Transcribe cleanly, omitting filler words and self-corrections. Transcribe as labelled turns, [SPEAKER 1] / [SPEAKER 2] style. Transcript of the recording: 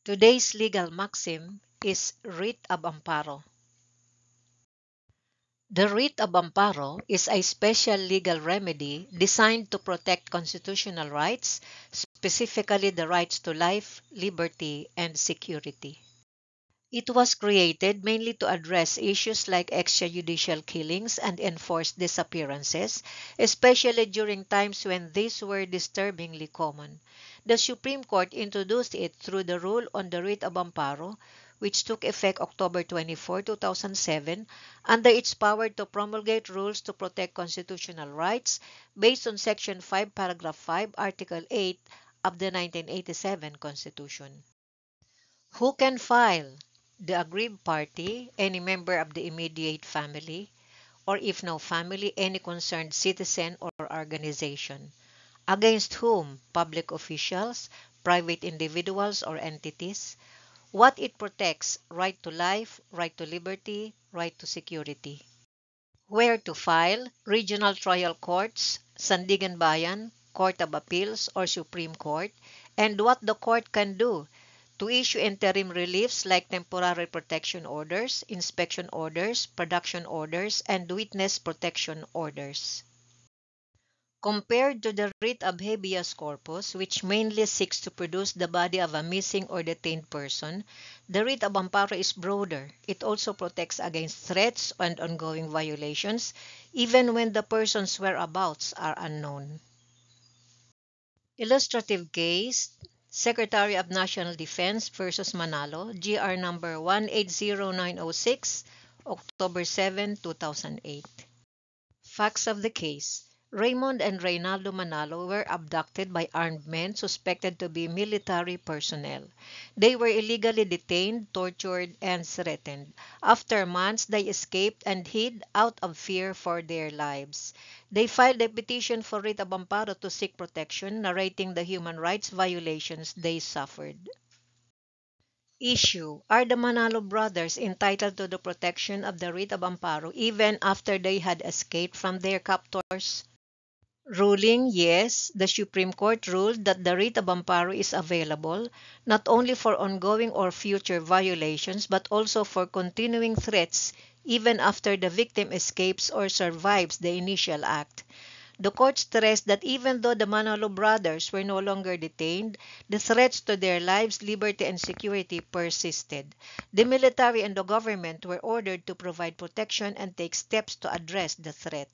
[SPEAKER 1] Today's legal maxim is writ ab amparo. The writ of amparo is a special legal remedy designed to protect constitutional rights, specifically the rights to life, liberty, and security. It was created mainly to address issues like extrajudicial killings and enforced disappearances, especially during times when these were disturbingly common. The Supreme Court introduced it through the rule on the writ of amparo, which took effect October 24, 2007, under its power to promulgate rules to protect constitutional rights based on Section 5, Paragraph 5, Article 8 of the 1987 Constitution. Who can file? The aggrieved party, any member of the immediate family, or if no family, any concerned citizen or organization. Against whom? Public officials, private individuals or entities. What it protects: right to life, right to liberty, right to security. Where to file: regional trial courts, Sandigan Bayan, Court of Appeals, or Supreme Court. And what the court can do: to issue interim reliefs like temporary protection orders, inspection orders, production orders, and witness protection orders. Compared to the writ of habeas corpus, which mainly seeks to produce the body of a missing or detained person, the writ of amparo is broader. It also protects against threats and ongoing violations, even when the person's whereabouts are unknown. Illustrative case: Secretary of National Defense versus Manalo, GR number 180906, October 7, 2008. Facts of the case: Raymond and Reynaldo Manalo were abducted by armed men suspected to be military personnel. They were illegally detained, tortured, and threatened. After months, they escaped and hid out of fear for their lives. They filed a petition for writ of amparo to seek protection, narrating the human rights violations they suffered. Issue: Are the Manalo brothers entitled to the protection of the writ of amparo even after they had escaped from their captors? Ruling: Yes. The Supreme Court ruled that the writ of amparo is available not only for ongoing or future violations but also for continuing threats even after the victim escapes or survives the initial act. The court stressed that even though the Manalo brothers were no longer detained, the threats to their lives, liberty, and security persisted. The military and the government were ordered to provide protection and take steps to address the threat.